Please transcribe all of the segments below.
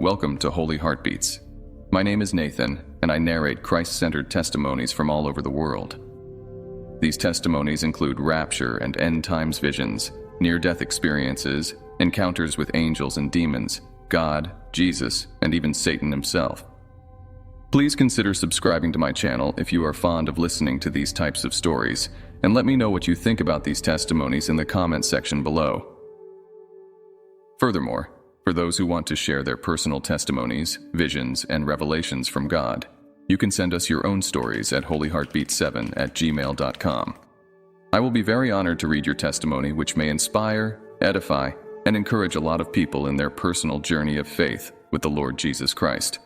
Welcome to Holy Heartbeats. My name is Nathan, and I narrate Christ-centered testimonies from all over the world. These testimonies include rapture and end-times visions, near-death experiences, encounters with angels and demons, God, Jesus, and even Satan himself. Please consider subscribing to my channel if you are fond of listening to these types of stories, and let me know what you think about these testimonies in the comments section below. Furthermore, for those who want to share their personal testimonies, visions, and revelations from God, you can send us your own stories at holyheartbeat7@gmail.com. I will be very honored to read your testimony, which may inspire, edify, and encourage a lot of people in their personal journey of faith with the Lord Jesus Christ.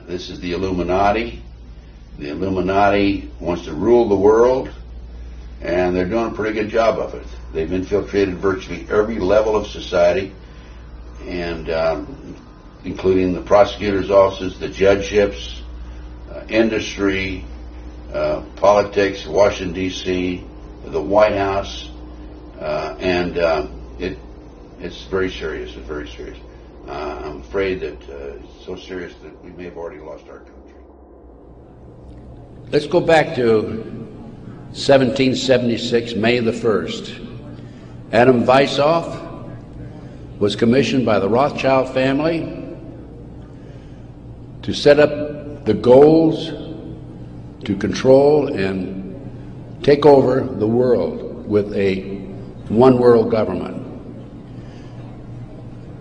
This is the Illuminati. The Illuminati wants to rule the world, and they're doing a pretty good job of it. They've infiltrated virtually every level of society, and including the prosecutors' offices, the judgeships, industry, politics, Washington, D.C., the White House, and it's very serious. It's very serious. I'm afraid that it's so serious that we may have already lost our country. Let's go back to 1776, May the 1st. Adam Weishaupt was commissioned by the Rothschild family to set up the goals to control and take over the world with a one-world government.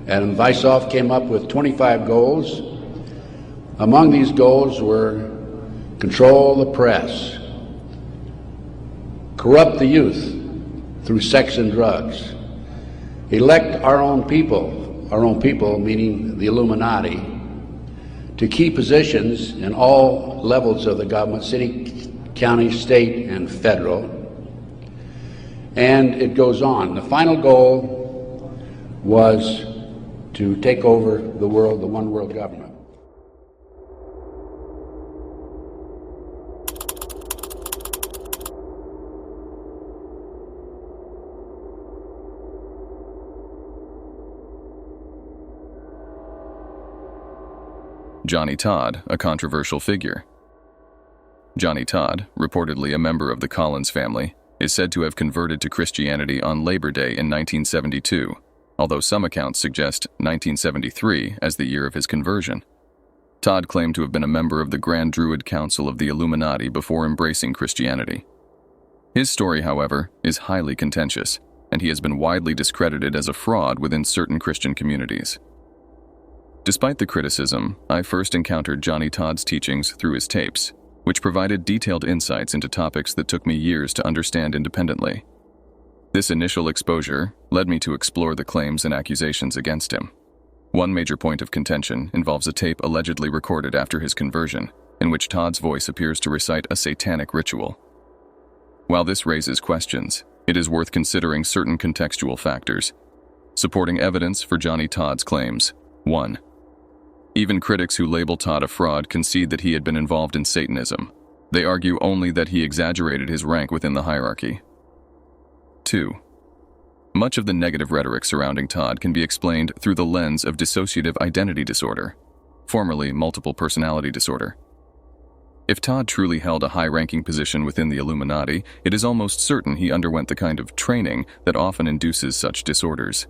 Adam Weishaupt came up with 25 goals. Among these goals were control the press, corrupt the youth through sex and drugs, elect our own people meaning the Illuminati, to key positions in all levels of the government, city, county, state, and federal. And it goes on. The final goal was to take over the world, the one world government. Johnny Todd, a controversial figure. Johnny Todd, reportedly a member of the Collins family, is said to have converted to Christianity on Labor Day in 1972, although some accounts suggest 1973 as the year of his conversion. Todd claimed to have been a member of the Grand Druid Council of the Illuminati before embracing Christianity. His story, however, is highly contentious, and he has been widely discredited as a fraud within certain Christian communities. Despite the criticism, I first encountered Johnny Todd's teachings through his tapes, which provided detailed insights into topics that took me years to understand independently. This initial exposure led me to explore the claims and accusations against him. One major point of contention involves a tape allegedly recorded after his conversion, in which Todd's voice appears to recite a satanic ritual. While this raises questions, it is worth considering certain contextual factors. Supporting evidence for Johnny Todd's claims. 1. Even critics who label Todd a fraud concede that he had been involved in Satanism. They argue only that he exaggerated his rank within the hierarchy. 2. Much of the negative rhetoric surrounding Todd can be explained through the lens of dissociative identity disorder, formerly multiple personality disorder. If Todd truly held a high-ranking position within the Illuminati, it is almost certain he underwent the kind of training that often induces such disorders.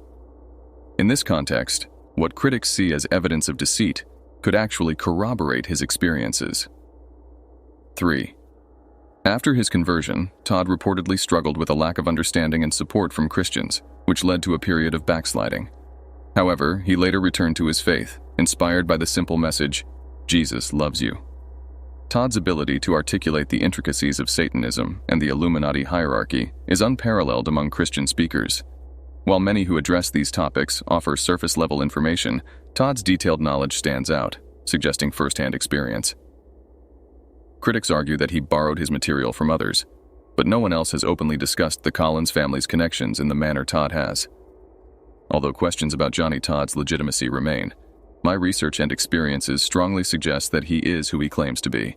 In this context, what critics see as evidence of deceit could actually corroborate his experiences. 3. After his conversion, Todd reportedly struggled with a lack of understanding and support from Christians, which led to a period of backsliding. However, he later returned to his faith, inspired by the simple message, "Jesus loves you." Todd's ability to articulate the intricacies of Satanism and the Illuminati hierarchy is unparalleled among Christian speakers. While many who address these topics offer surface-level information, Todd's detailed knowledge stands out, suggesting first-hand experience. Critics argue that he borrowed his material from others. but no one else has openly discussed the Collins family's connections in the manner Todd has. Although questions about Johnny Todd's legitimacy remain, my research and experiences strongly suggest that he is who he claims to be.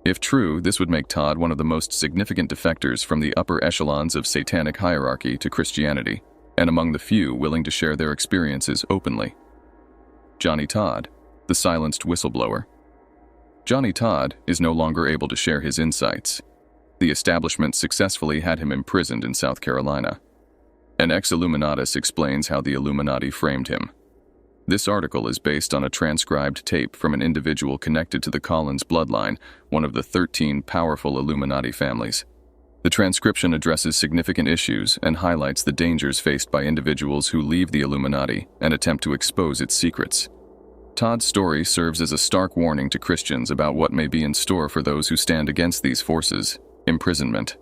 If true, this would make Todd one of the most significant defectors from the upper echelons of satanic hierarchy to Christianity, and among the few willing to share their experiences openly. Johnny Todd, the silenced whistleblower. Johnny Todd is no longer able to share his insights. The establishment successfully had him imprisoned in South Carolina. An ex-Illuminatus explains how the Illuminati framed him. This article is based on a transcribed tape from an individual connected to the Collins bloodline, one of the 13 powerful Illuminati families. The transcription addresses significant issues and highlights the dangers faced by individuals who leave the Illuminati and attempt to expose its secrets. Todd's story serves as a stark warning to Christians about what may be in store for those who stand against these forces: imprisonment.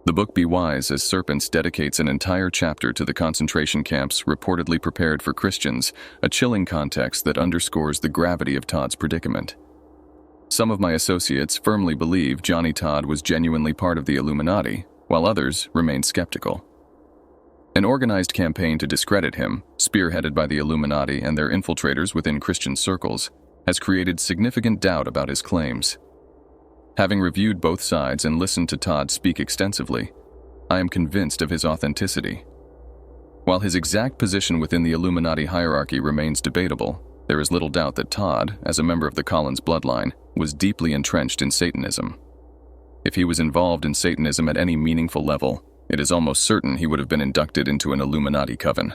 The book Be Wise as Serpents dedicates an entire chapter to the concentration camps reportedly prepared for Christians, a chilling context that underscores the gravity of Todd's predicament. Some of my associates firmly believe Johnny Todd was genuinely part of the Illuminati, while others remain skeptical. An organized campaign to discredit him, spearheaded by the Illuminati and their infiltrators within Christian circles, has created significant doubt about his claims. Having reviewed both sides and listened to Todd speak extensively, I am convinced of his authenticity. While his exact position within the Illuminati hierarchy remains debatable, there is little doubt that Todd, as a member of the Collins bloodline, was deeply entrenched in Satanism. If he was involved in Satanism at any meaningful level, it is almost certain he would have been inducted into an Illuminati coven.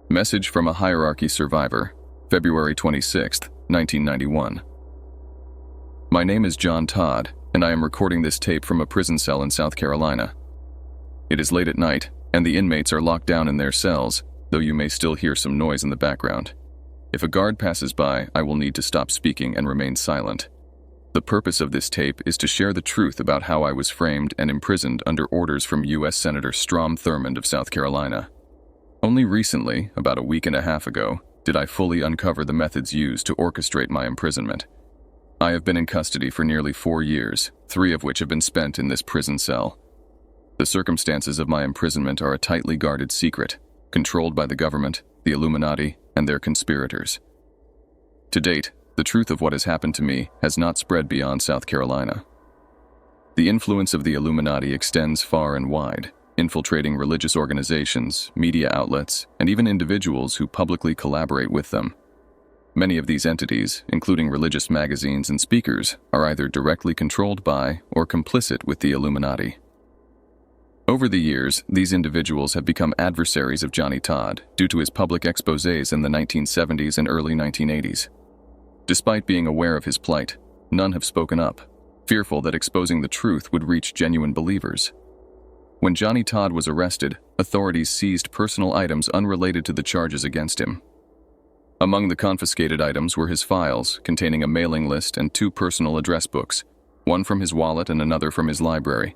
Message from a Hierarchy Survivor, February 26, 1991. My name is John Todd, and I am recording this tape from a prison cell in South Carolina. It is late at night, and the inmates are locked down in their cells, though you may still hear some noise in the background. If a guard passes by, I will need to stop speaking and remain silent. The purpose of this tape is to share the truth about how I was framed and imprisoned under orders from U.S. Senator Strom Thurmond of South Carolina. Only recently, about a week and a half ago, did I fully uncover the methods used to orchestrate my imprisonment. I have been in custody for nearly 4 years, 3 of which have been spent in this prison cell. The circumstances of my imprisonment are a tightly guarded secret, controlled by the government, the Illuminati, and their conspirators. To date, the truth of what has happened to me has not spread beyond South Carolina. The influence of the Illuminati extends far and wide, infiltrating religious organizations, media outlets, and even individuals who publicly collaborate with them. Many of these entities, including religious magazines and speakers, are either directly controlled by or complicit with the Illuminati. Over the years, these individuals have become adversaries of Johnny Todd due to his public exposés in the 1970s and early 1980s. Despite being aware of his plight, none have spoken up, fearful that exposing the truth would reach genuine believers. When Johnny Todd was arrested, authorities seized personal items unrelated to the charges against him. Among the confiscated items were his files, containing a mailing list and 2 personal address books, one from his wallet and another from his library.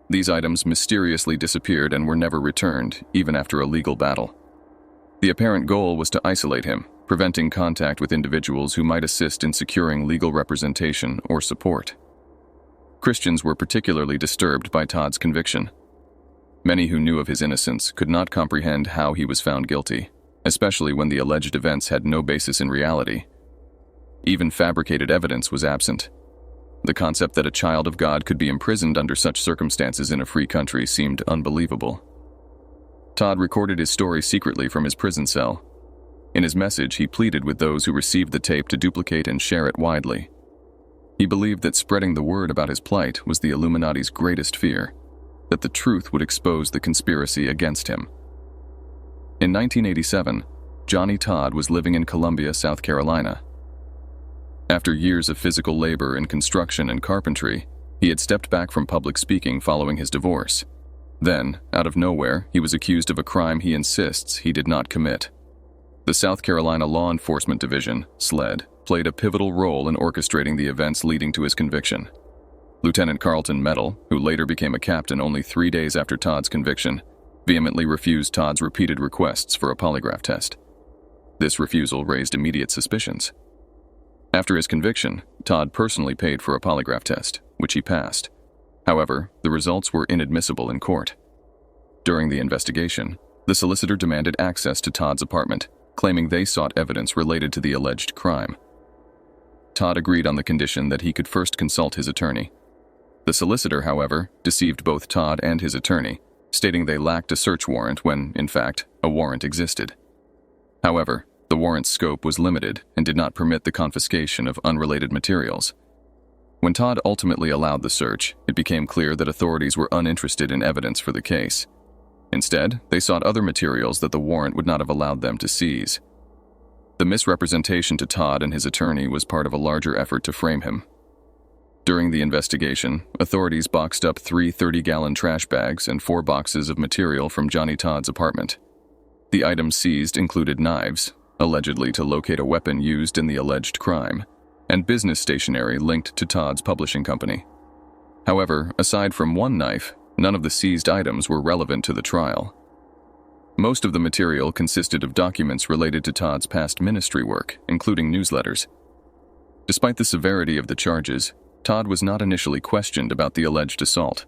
These items mysteriously disappeared and were never returned, even after a legal battle. The apparent goal was to isolate him, preventing contact with individuals who might assist in securing legal representation or support. Christians were particularly disturbed by Todd's conviction. Many who knew of his innocence could not comprehend how he was found guilty, especially when the alleged events had no basis in reality. Even fabricated evidence was absent. The concept that a child of God could be imprisoned under such circumstances in a free country seemed unbelievable. Todd recorded his story secretly from his prison cell. In his message, he pleaded with those who received the tape to duplicate and share it widely. He believed that spreading the word about his plight was the Illuminati's greatest fear, that the truth would expose the conspiracy against him. In 1987, Johnny Todd was living in Columbia, South Carolina. After years of physical labor in construction and carpentry, he had stepped back from public speaking following his divorce. Then, out of nowhere, he was accused of a crime he insists he did not commit. The South Carolina Law Enforcement Division, SLED, played a pivotal role in orchestrating the events leading to his conviction. Lieutenant Carlton Metal, who later became a captain only 3 days after Todd's conviction, vehemently refused Todd's repeated requests for a polygraph test. This refusal raised immediate suspicions. After his conviction, Todd personally paid for a polygraph test, which he passed. However, the results were inadmissible in court. During the investigation, the solicitor demanded access to Todd's apartment, claiming they sought evidence related to the alleged crime. Todd agreed on the condition that he could first consult his attorney. The solicitor, however, deceived both Todd and his attorney, stating they lacked a search warrant when, in fact, a warrant existed. However, the warrant's scope was limited and did not permit the confiscation of unrelated materials. When Todd ultimately allowed the search, it became clear that authorities were uninterested in evidence for the case. Instead, they sought other materials that the warrant would not have allowed them to seize. The misrepresentation to Todd and his attorney was part of a larger effort to frame him. During the investigation, authorities boxed up 3 30-gallon trash bags and 4 boxes of material from Johnny Todd's apartment. The items seized included knives, allegedly to locate a weapon used in the alleged crime, and business stationery linked to Todd's publishing company. However, aside from one knife, none of the seized items were relevant to the trial. Most of the material consisted of documents related to Todd's past ministry work, including newsletters. Despite the severity of the charges, Todd was not initially questioned about the alleged assault.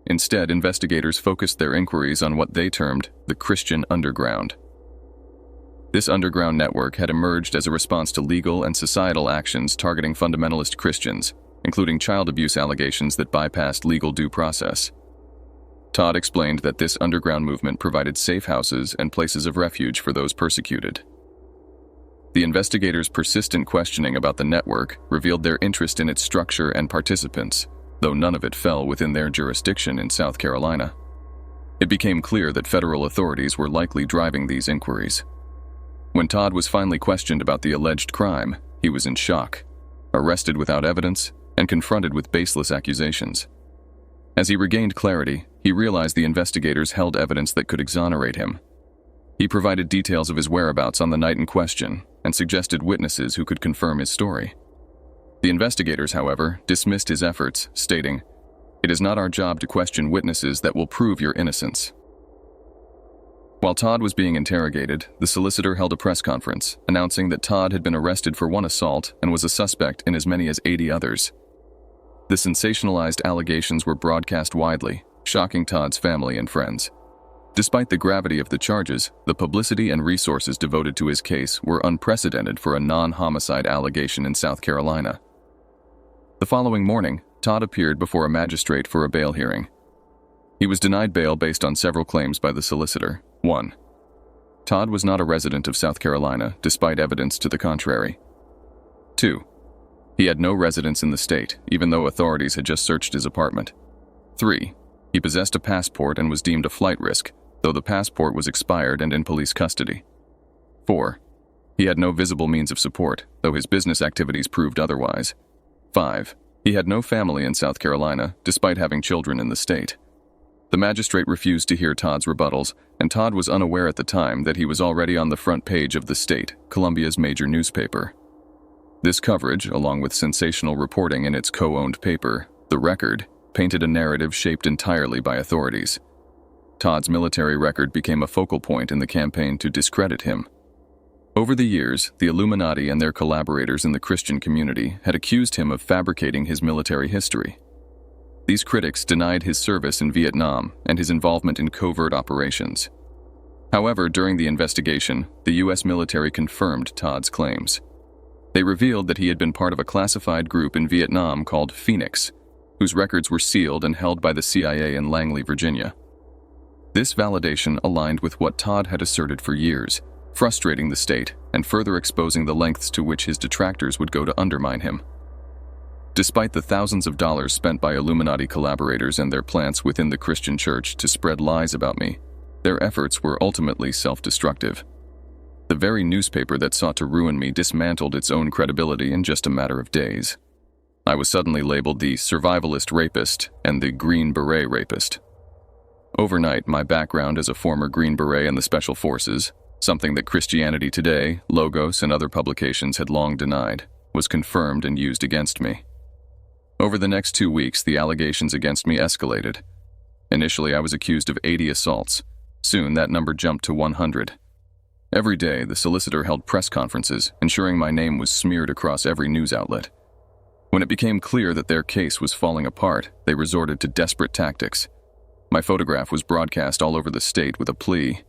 Instead, investigators focused their inquiries on what they termed the Christian underground. This underground network had emerged as a response to legal and societal actions targeting fundamentalist Christians, including child abuse allegations that bypassed legal due process. Todd explained that this underground movement provided safe houses and places of refuge for those persecuted. The investigators' persistent questioning about the network revealed their interest in its structure and participants, though none of it fell within their jurisdiction in South Carolina. It became clear that federal authorities were likely driving these inquiries. When Todd was finally questioned about the alleged crime, he was in shock, arrested without evidence, and confronted with baseless accusations. As he regained clarity, he realized the investigators held evidence that could exonerate him. He provided details of his whereabouts on the night in question and suggested witnesses who could confirm his story. The investigators, however, dismissed his efforts, stating, "It is not our job to question witnesses that will prove your innocence." While Todd was being interrogated, the solicitor held a press conference, announcing that Todd had been arrested for one assault and was a suspect in as many as 80 others. The sensationalized allegations were broadcast widely, shocking Todd's family and friends. Despite the gravity of the charges, the publicity and resources devoted to his case were unprecedented for a non-homicide allegation in South Carolina. The following morning, Todd appeared before a magistrate for a bail hearing. He was denied bail based on several claims by the solicitor. 1. Todd was not a resident of South Carolina, despite evidence to the contrary. 2. He had no residence in the state, even though authorities had just searched his apartment. 3. He possessed a passport and was deemed a flight risk, though the passport was expired and in police custody. 4. He had no visible means of support, though his business activities proved otherwise. 5. He had no family in South Carolina, despite having children in the state. The magistrate refused to hear Todd's rebuttals, and Todd was unaware at the time that he was already on the front page of The State, Columbia's major newspaper. This coverage, along with sensational reporting in its co-owned paper, The Record, painted a narrative shaped entirely by authorities. Todd's military record became a focal point in the campaign to discredit him. Over the years, the Illuminati and their collaborators in the Christian community had accused him of fabricating his military history. These critics denied his service in Vietnam and his involvement in covert operations. However, during the investigation, the U.S. military confirmed Todd's claims. They revealed that he had been part of a classified group in Vietnam called Phoenix, whose records were sealed and held by the CIA in Langley, Virginia. This validation aligned with what Todd had asserted for years, frustrating the state and further exposing the lengths to which his detractors would go to undermine him. Despite the thousands of dollars spent by Illuminati collaborators and their plants within the Christian church to spread lies about me, their efforts were ultimately self-destructive. The very newspaper that sought to ruin me dismantled its own credibility in just a matter of days. I was suddenly labeled the survivalist rapist and the Green Beret rapist. Overnight, my background as a former Green Beret in the Special Forces, something that Christianity Today, Logos, and other publications had long denied, was confirmed and used against me. Over the next 2 weeks, the allegations against me escalated. Initially, I was accused of 80 assaults. Soon, that number jumped to 100. Every day, the solicitor held press conferences, ensuring my name was smeared across every news outlet. When it became clear that their case was falling apart, they resorted to desperate tactics. My photograph was broadcast all over the state with a plea.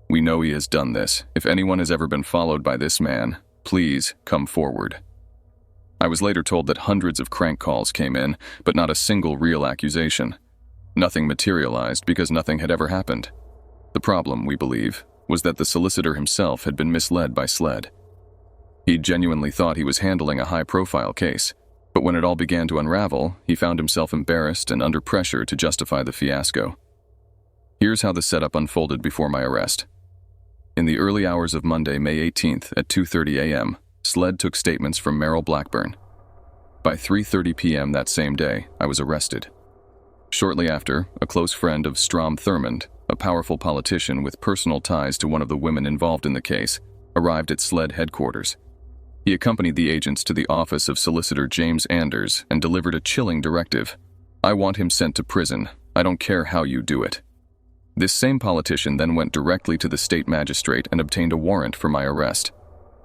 "We know he has done this. If anyone has ever been followed by this man, please come forward." I was later told that hundreds of crank calls came in, but not a single real accusation. Nothing materialized because nothing had ever happened. The problem, we believe, was that the solicitor himself had been misled by SLED. He genuinely thought he was handling a high-profile case, but when it all began to unravel, he found himself embarrassed and under pressure to justify the fiasco. Here's how the setup unfolded before my arrest. In the early hours of Monday, May 18th at 2:30 a.m., SLED took statements from Merrill Blackburn. By 3:30 p.m. that same day, I was arrested. Shortly after, a close friend of Strom Thurmond, a powerful politician with personal ties to one of the women involved in the case, arrived at SLED headquarters. He accompanied the agents to the office of Solicitor James Anders and delivered a chilling directive. "I want him sent to prison. I don't care how you do it." This same politician then went directly to the state magistrate and obtained a warrant for my arrest.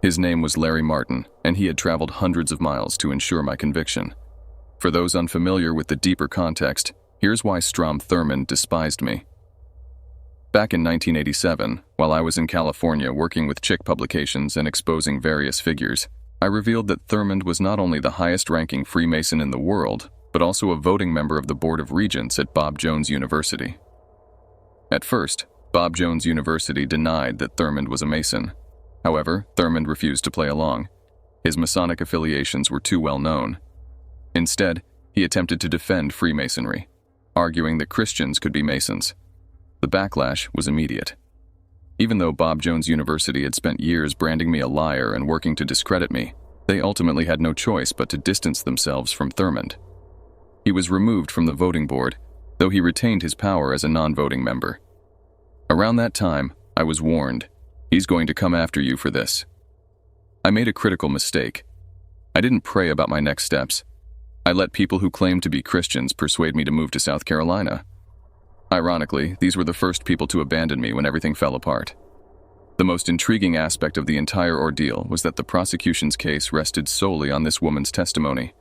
His name was Larry Martin, and he had traveled hundreds of miles to ensure my conviction. For those unfamiliar with the deeper context, here's why Strom Thurmond despised me. Back in 1987, while I was in California working with Chick Publications and exposing various figures, I revealed that Thurmond was not only the highest-ranking Freemason in the world, but also a voting member of the Board of Regents at Bob Jones University. At first, Bob Jones University denied that Thurmond was a Mason. However, Thurmond refused to play along. His Masonic affiliations were too well known. Instead, he attempted to defend Freemasonry, arguing that Christians could be Masons. The backlash was immediate. Even though Bob Jones University had spent years branding me a liar and working to discredit me, they ultimately had no choice but to distance themselves from Thurmond. He was removed from the voting board, though he retained his power as a non-voting member. Around that time, I was warned, "He's going to come after you for this." I made a critical mistake. I didn't pray about my next steps. I let people who claimed to be Christians persuade me to move to South Carolina. Ironically, these were the first people to abandon me when everything fell apart. The most intriguing aspect of the entire ordeal was that the prosecution's case rested solely on this woman's testimony.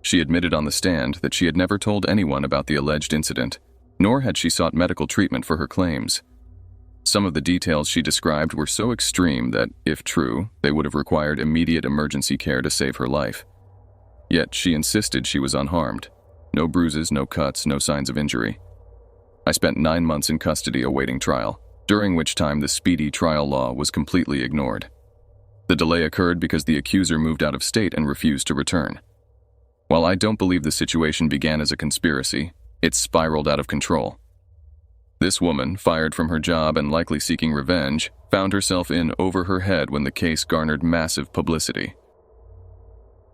She admitted on the stand that she had never told anyone about the alleged incident, nor had she sought medical treatment for her claims. Some of the details she described were so extreme that, if true, they would have required immediate emergency care to save her life. Yet she insisted she was unharmed. No bruises, no cuts, no signs of injury. I spent 9 months in custody awaiting trial, during which time the speedy trial law was completely ignored. The delay occurred because the accuser moved out of state and refused to return. While I don't believe the situation began as a conspiracy, it spiraled out of control. This woman, fired from her job and likely seeking revenge, found herself in over her head when the case garnered massive publicity.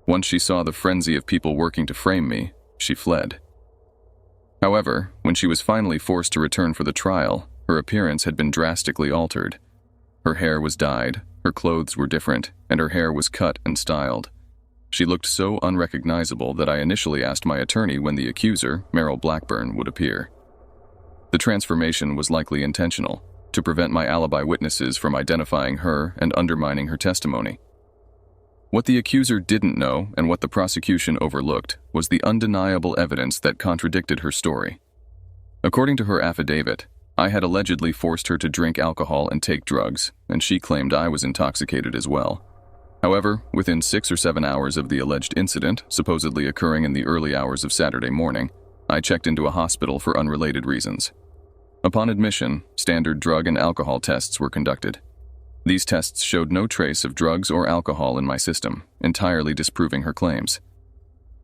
Once she saw the frenzy of people working to frame me, she fled. However, when she was finally forced to return for the trial, her appearance had been drastically altered. Her hair was dyed, her clothes were different, and her hair was cut and styled. She looked so unrecognizable that I initially asked my attorney when the accuser, Merrill Blackburn, would appear. The transformation was likely intentional, to prevent my alibi witnesses from identifying her and undermining her testimony. What the accuser didn't know, and what the prosecution overlooked, was the undeniable evidence that contradicted her story. According to her affidavit, I had allegedly forced her to drink alcohol and take drugs, and she claimed I was intoxicated as well. However, within 6 or 7 hours of the alleged incident, supposedly occurring in the early hours of Saturday morning, I checked into a hospital for unrelated reasons. Upon admission, standard drug and alcohol tests were conducted. These tests showed no trace of drugs or alcohol in my system, entirely disproving her claims.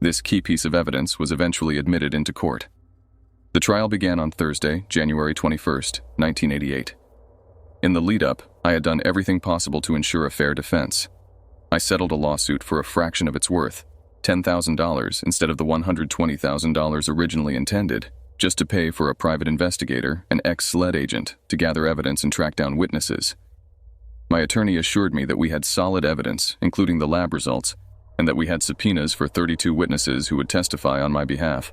This key piece of evidence was eventually admitted into court. The trial began on Thursday, January 21st, 1988. In the lead-up, I had done everything possible to ensure a fair defense. I settled a lawsuit for a fraction of its worth, $10,000 instead of the $120,000 originally intended, just to pay for a private investigator, an ex-SLED agent, to gather evidence and track down witnesses. My attorney assured me that we had solid evidence, including the lab results, and that we had subpoenas for 32 witnesses who would testify on my behalf.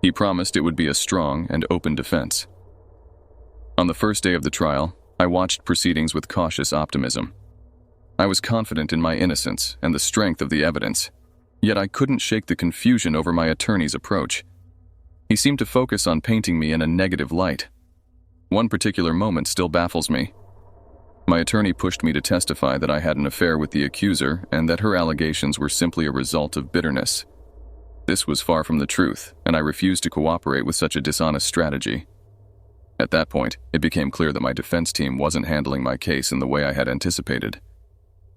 He promised it would be a strong and open defense. On the first day of the trial, I watched proceedings with cautious optimism. I was confident in my innocence and the strength of the evidence. Yet I couldn't shake the confusion over my attorney's approach. He seemed to focus on painting me in a negative light. One particular moment still baffles me. My attorney pushed me to testify that I had an affair with the accuser and that her allegations were simply a result of bitterness. This was far from the truth, and I refused to cooperate with such a dishonest strategy. At that point, it became clear that my defense team wasn't handling my case in the way I had anticipated.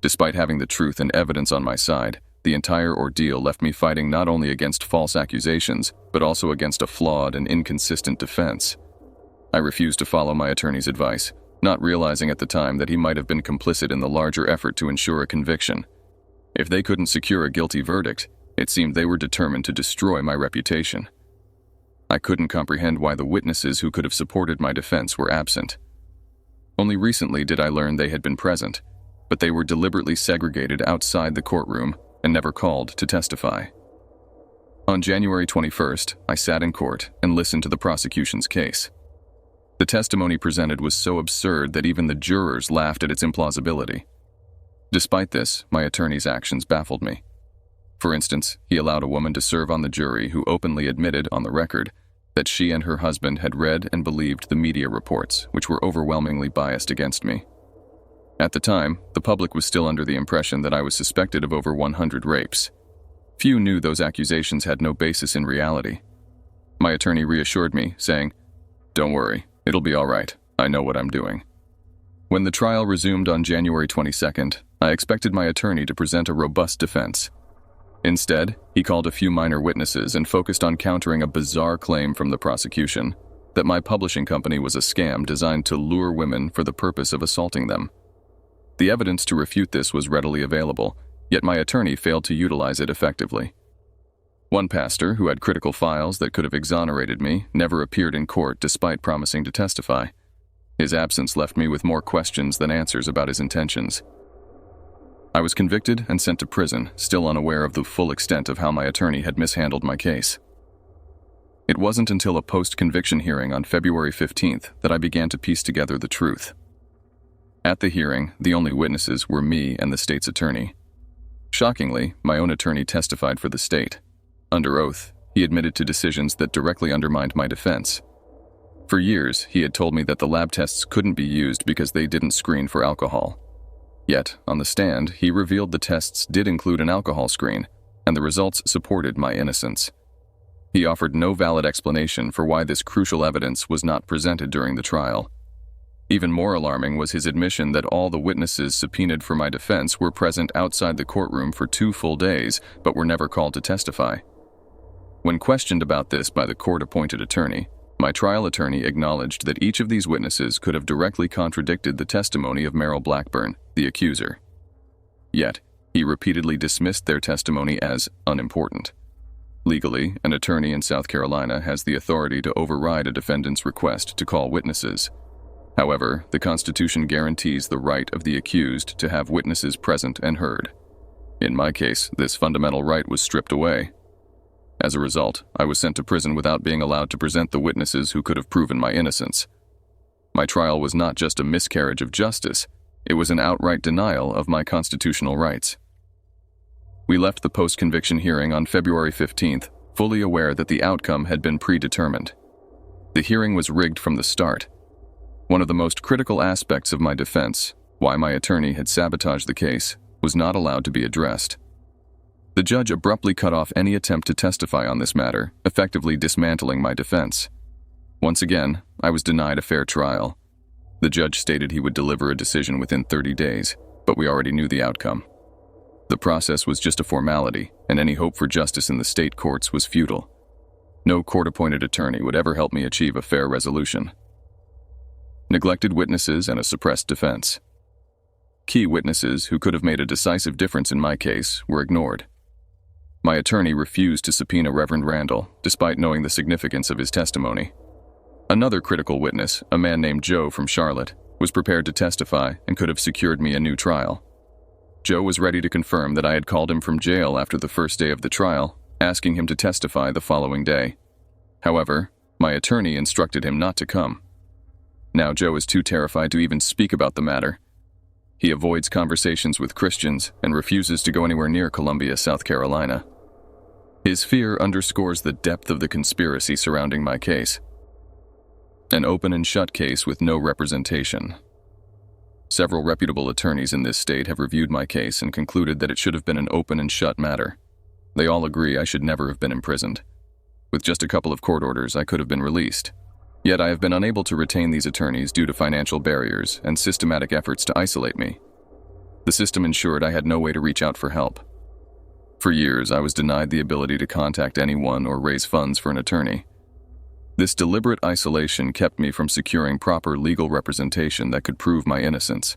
Despite having the truth and evidence on my side, the entire ordeal left me fighting not only against false accusations, but also against a flawed and inconsistent defense. I refused to follow my attorney's advice, not realizing at the time that he might have been complicit in the larger effort to ensure a conviction. If they couldn't secure a guilty verdict, it seemed they were determined to destroy my reputation. I couldn't comprehend why the witnesses who could have supported my defense were absent. Only recently did I learn they had been present, but they were deliberately segregated outside the courtroom and never called to testify. On January 21st, I sat in court and listened to the prosecution's case. The testimony presented was so absurd that even the jurors laughed at its implausibility. Despite this, my attorney's actions baffled me. For instance, he allowed a woman to serve on the jury who openly admitted on the record that she and her husband had read and believed the media reports, which were overwhelmingly biased against me. At the time, the public was still under the impression that I was suspected of over 100 rapes. Few knew those accusations had no basis in reality. My attorney reassured me, saying, "Don't worry, it'll be all right. I know what I'm doing." When the trial resumed on January 22nd, I expected my attorney to present a robust defense. Instead, he called a few minor witnesses and focused on countering a bizarre claim from the prosecution that my publishing company was a scam designed to lure women for the purpose of assaulting them. The evidence to refute this was readily available, yet my attorney failed to utilize it effectively. One pastor, who had critical files that could have exonerated me, never appeared in court despite promising to testify. His absence left me with more questions than answers about his intentions. I was convicted and sent to prison, still unaware of the full extent of how my attorney had mishandled my case. It wasn't until a post-conviction hearing on February 15th that I began to piece together the truth. At the hearing, the only witnesses were me and the state's attorney. Shockingly, my own attorney testified for the state. Under oath, he admitted to decisions that directly undermined my defense. For years, he had told me that the lab tests couldn't be used because they didn't screen for alcohol. Yet, on the stand, he revealed the tests did include an alcohol screen, and the results supported my innocence. He offered no valid explanation for why this crucial evidence was not presented during the trial. Even more alarming was his admission that all the witnesses subpoenaed for my defense were present outside the courtroom for 2 full days, but were never called to testify. When questioned about this by the court-appointed attorney, my trial attorney acknowledged that each of these witnesses could have directly contradicted the testimony of Merrill Blackburn, the accuser. Yet, he repeatedly dismissed their testimony as unimportant. Legally, an attorney in South Carolina has the authority to override a defendant's request to call witnesses. However, the Constitution guarantees the right of the accused to have witnesses present and heard. In my case, this fundamental right was stripped away. As a result, I was sent to prison without being allowed to present the witnesses who could have proven my innocence. My trial was not just a miscarriage of justice, it was an outright denial of my constitutional rights. We left the post-conviction hearing on February 15th, fully aware that the outcome had been predetermined. The hearing was rigged from the start. One of the most critical aspects of my defense, why my attorney had sabotaged the case, was not allowed to be addressed. The judge abruptly cut off any attempt to testify on this matter, effectively dismantling my defense. Once again, I was denied a fair trial. The judge stated he would deliver a decision within 30 days, but we already knew the outcome. The process was just a formality, and any hope for justice in the state courts was futile. No court-appointed attorney would ever help me achieve a fair resolution. Neglected witnesses and a suppressed defense. Key witnesses who could have made a decisive difference in my case were ignored. My attorney refused to subpoena Reverend Randall, despite knowing the significance of his testimony. Another critical witness, a man named Joe from Charlotte, was prepared to testify and could have secured me a new trial. Joe was ready to confirm that I had called him from jail after the first day of the trial, asking him to testify the following day. However, my attorney instructed him not to come. Now Joe is too terrified to even speak about the matter. He avoids conversations with Christians and refuses to go anywhere near Columbia, South Carolina. His fear underscores the depth of the conspiracy surrounding my case. An open and shut case with no representation. Several reputable attorneys in this state have reviewed my case and concluded that it should have been an open and shut matter. They all agree I should never have been imprisoned. With just a couple of court orders, I could have been released. Yet I have been unable to retain these attorneys due to financial barriers and systematic efforts to isolate me. The system ensured I had no way to reach out for help. For years, I was denied the ability to contact anyone or raise funds for an attorney. This deliberate isolation kept me from securing proper legal representation that could prove my innocence.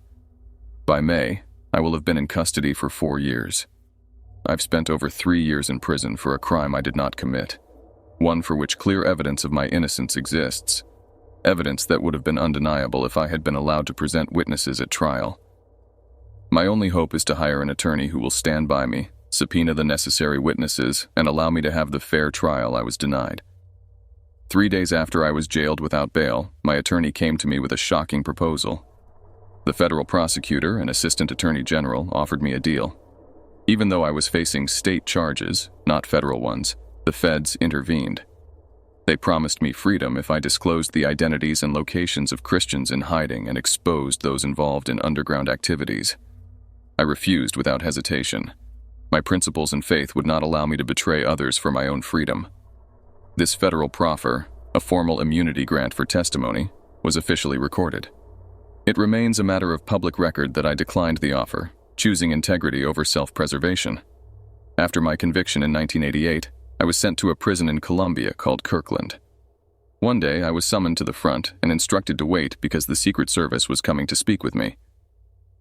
By May, I will have been in custody for 4 years. I've spent over 3 years in prison for a crime I did not commit, one for which clear evidence of my innocence exists, evidence that would have been undeniable if I had been allowed to present witnesses at trial. My only hope is to hire an attorney who will stand by me, subpoena the necessary witnesses, and allow me to have the fair trial I was denied. 3 days after I was jailed without bail, my attorney came to me with a shocking proposal. The federal prosecutor and assistant attorney general offered me a deal. Even though I was facing state charges, not federal ones, the feds intervened. They promised me freedom if I disclosed the identities and locations of Christians in hiding and exposed those involved in underground activities. I refused without hesitation. My principles and faith would not allow me to betray others for my own freedom. This federal proffer, a formal immunity grant for testimony, was officially recorded. It remains a matter of public record that I declined the offer, choosing integrity over self-preservation. After my conviction in 1988, I was sent to a prison in Colombia called Kirkland. One day, I was summoned to the front and instructed to wait because the Secret Service was coming to speak with me.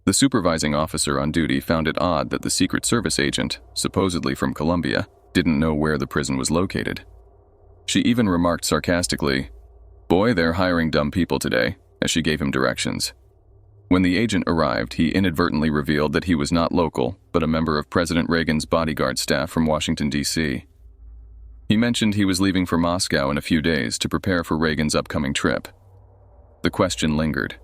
The supervising officer on duty found it odd that the Secret Service agent, supposedly from Colombia, didn't know where the prison was located. She even remarked sarcastically, "Boy, they're hiring dumb people today," as she gave him directions. When the agent arrived, he inadvertently revealed that he was not local, but a member of President Reagan's bodyguard staff from Washington, D.C. He mentioned he was leaving for Moscow in a few days to prepare for Reagan's upcoming trip. The question lingered.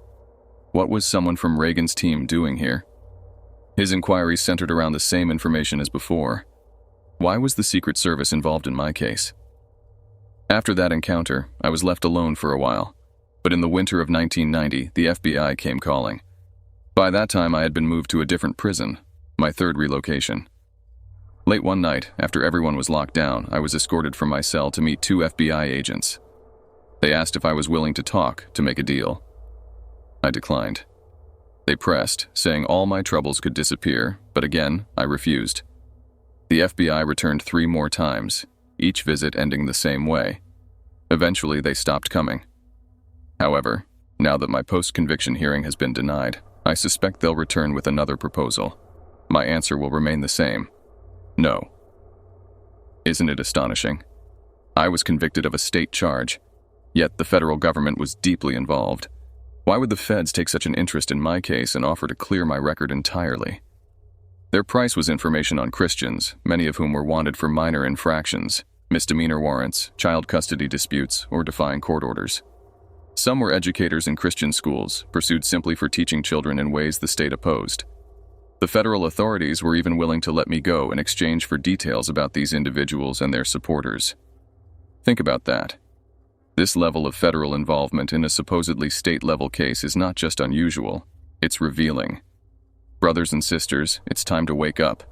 What was someone from Reagan's team doing here? His inquiries centered around the same information as before. Why was the Secret Service involved in my case? After that encounter, I was left alone for a while, but in the winter of 1990, the FBI came calling. By that time, I had been moved to a different prison, my third relocation. Late one night, after everyone was locked down, I was escorted from my cell to meet 2 FBI agents. They asked if I was willing to talk to make a deal. I declined. They pressed, saying all my troubles could disappear, but again, I refused. The FBI returned 3 more times, each visit ending the same way. Eventually, they stopped coming. However, now that my post-conviction hearing has been denied, I suspect they'll return with another proposal. My answer will remain the same. No. Isn't it astonishing? I was convicted of a state charge, yet the federal government was deeply involved. Why would the feds take such an interest in my case and offer to clear my record entirely? Their price was information on Christians, many of whom were wanted for minor infractions, misdemeanor warrants, child custody disputes, or defying court orders. Some were educators in Christian schools, pursued simply for teaching children in ways the state opposed. The federal authorities were even willing to let me go in exchange for details about these individuals and their supporters. Think about that. This level of federal involvement in a supposedly state-level case is not just unusual, it's revealing. Brothers and sisters, it's time to wake up.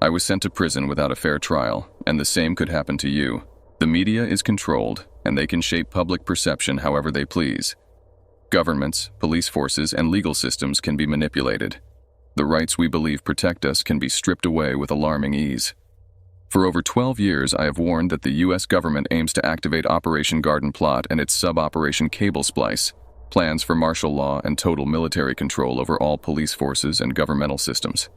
I was sent to prison without a fair trial, and the same could happen to you. The media is controlled, and they can shape public perception however they please. Governments, police forces, and legal systems can be manipulated. The rights we believe protect us can be stripped away with alarming ease. For over 12 years, I have warned that the U.S. government aims to activate Operation Garden Plot and its sub-Operation Cable Splice, plans for martial law and total military control over all police forces and governmental systems.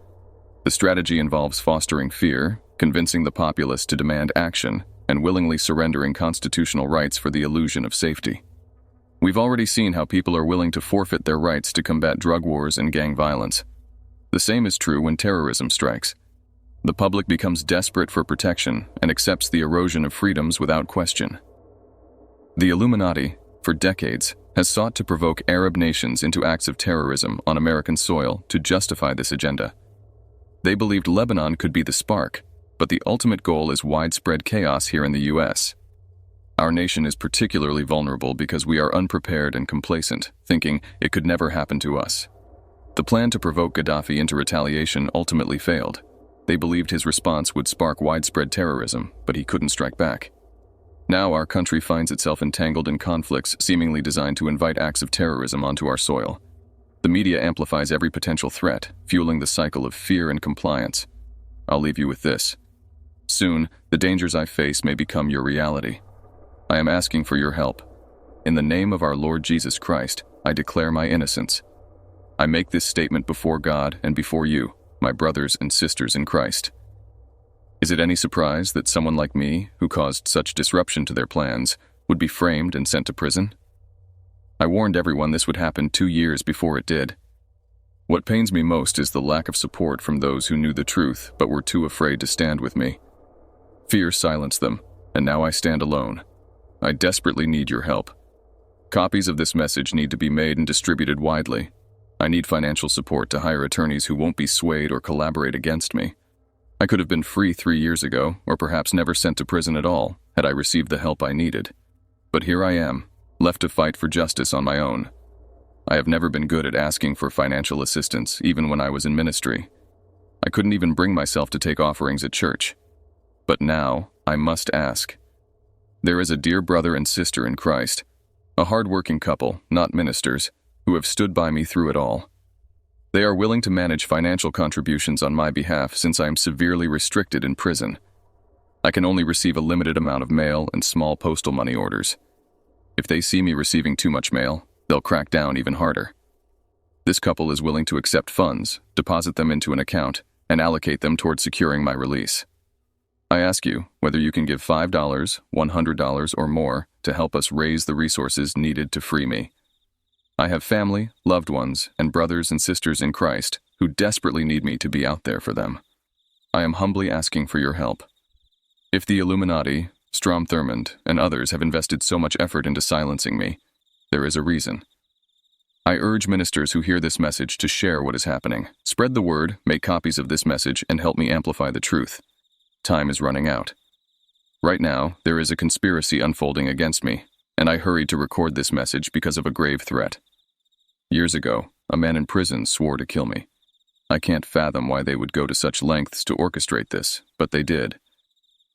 The strategy involves fostering fear, convincing the populace to demand action, and willingly surrendering constitutional rights for the illusion of safety. We've already seen how people are willing to forfeit their rights to combat drug wars and gang violence. The same is true when terrorism strikes. The public becomes desperate for protection and accepts the erosion of freedoms without question. The Illuminati, for decades, has sought to provoke Arab nations into acts of terrorism on American soil to justify this agenda. They believed Lebanon could be the spark, But the ultimate goal is widespread chaos here in the U.S. Our nation is particularly vulnerable because we are unprepared and complacent, thinking it could never happen to us. The plan to provoke Gaddafi into retaliation ultimately failed. They believed his response would spark widespread terrorism, but he couldn't strike back. Now our country finds itself entangled in conflicts seemingly designed to invite acts of terrorism onto our soil. The media amplifies every potential threat, fueling the cycle of fear and compliance. I'll leave you with this. Soon, the dangers I face may become your reality. I am asking for your help. In the name of our Lord Jesus Christ, I declare my innocence. I make this statement before God and before you, my brothers and sisters in Christ. Is it any surprise that someone like me, who caused such disruption to their plans, would be framed and sent to prison? I warned everyone this would happen 2 years before it did. What pains me most is the lack of support from those who knew the truth but were too afraid to stand with me. Fear silenced them, and now I stand alone. I desperately need your help. Copies of this message need to be made and distributed widely. I need financial support to hire attorneys who won't be swayed or collaborate against me. I could have been free 3 years ago, or perhaps never sent to prison at all, had I received the help I needed. But here I am, left to fight for justice on my own. I have never been good at asking for financial assistance, even when I was in ministry. I couldn't even bring myself to take offerings at church. But now, I must ask. There is a dear brother and sister in Christ, a hard-working couple, not ministers, who have stood by me through it all. They are willing to manage financial contributions on my behalf since I am severely restricted in prison. I can only receive a limited amount of mail and small postal money orders. If they see me receiving too much mail, they'll crack down even harder. This couple is willing to accept funds, deposit them into an account, and allocate them toward securing my release. I ask you whether you can give $5, $100, or more to help us raise the resources needed to free me. I have family, loved ones, and brothers and sisters in Christ who desperately need me to be out there for them. I am humbly asking for your help. If the Illuminati, Strom Thurmond, and others have invested so much effort into silencing me, there is a reason. I urge ministers who hear this message to share what is happening. Spread the word, make copies of this message, and help me amplify the truth. Time is running out. Right now, there is a conspiracy unfolding against me, and I hurried to record this message because of a grave threat. Years ago, a man in prison swore to kill me. I can't fathom why they would go to such lengths to orchestrate this, but they did.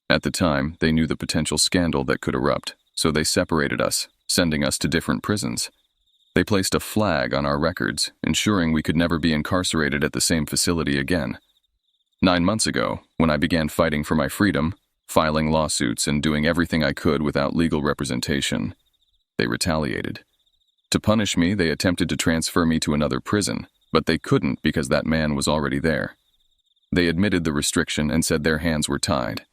At the time, they knew the potential scandal that could erupt, so they separated us, sending us to different prisons. They placed a flag on our records, ensuring we could never be incarcerated at the same facility again. 9 months ago, when I began fighting for my freedom, filing lawsuits and doing everything I could without legal representation, they retaliated. To punish me, they attempted to transfer me to another prison, but they couldn't because that man was already there. They admitted the restriction and said their hands were tied.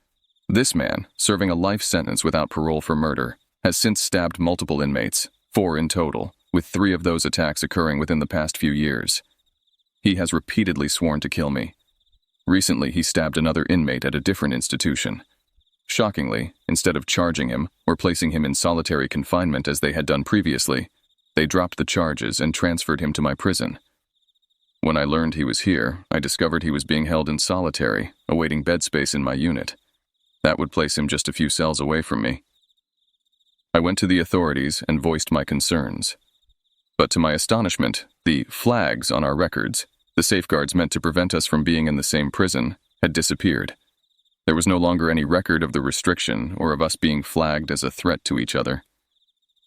This man, serving a life sentence without parole for murder, has since stabbed multiple inmates, 4 in total, with 3 of those attacks occurring within the past few years. He has repeatedly sworn to kill me. Recently, he stabbed another inmate at a different institution. Shockingly, instead of charging him or placing him in solitary confinement as they had done previously, they dropped the charges and transferred him to my prison. When I learned he was here, I discovered he was being held in solitary, awaiting bed space in my unit. That would place him just a few cells away from me. I went to the authorities and voiced my concerns. But to my astonishment, the flags on our records, the safeguards meant to prevent us from being in the same prison, had disappeared. There was no longer any record of the restriction or of us being flagged as a threat to each other.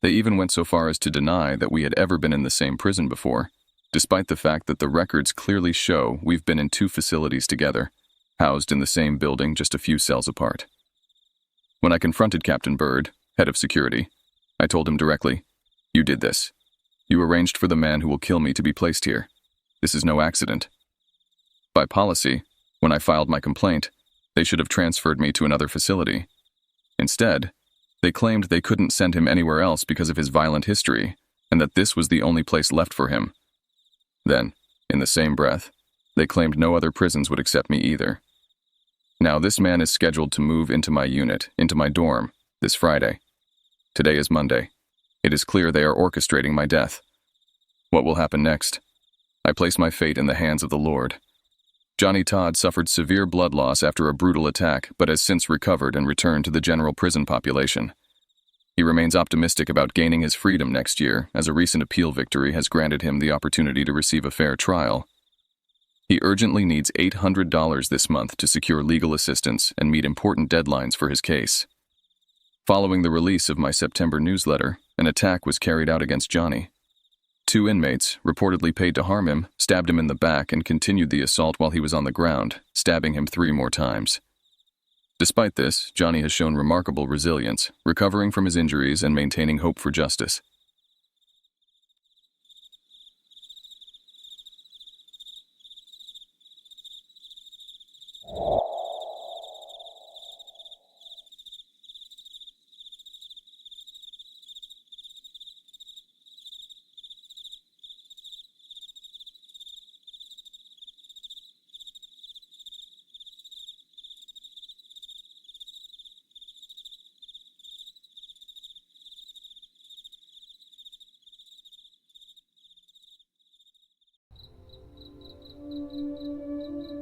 They even went so far as to deny that we had ever been in the same prison before, despite the fact that the records clearly show we've been in 2 facilities together, housed in the same building just a few cells apart. When I confronted Captain Bird, head of security, I told him directly, "You did this. You arranged for the man who will kill me to be placed here. This is no accident." By policy, when I filed my complaint, they should have transferred me to another facility. Instead, they claimed they couldn't send him anywhere else because of his violent history, and that this was the only place left for him. Then, in the same breath, they claimed no other prisons would accept me either. Now this man is scheduled to move into my unit, into my dorm, this Friday. Today is Monday. It is clear they are orchestrating my death. What will happen next? I place my fate in the hands of the Lord. Johnny Todd suffered severe blood loss after a brutal attack, but has since recovered and returned to the general prison population. He remains optimistic about gaining his freedom next year, as a recent appeal victory has granted him the opportunity to receive a fair trial. He urgently needs $800 this month to secure legal assistance and meet important deadlines for his case. Following the release of my September newsletter, an attack was carried out against Johnny. 2 inmates, reportedly paid to harm him, stabbed him in the back and continued the assault while he was on the ground, stabbing him 3 more times. Despite this, Johnny has shown remarkable resilience, recovering from his injuries and maintaining hope for justice.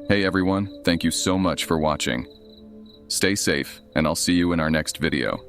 Hey everyone, thank you so much for watching. Stay safe, and I'll see you in our next video.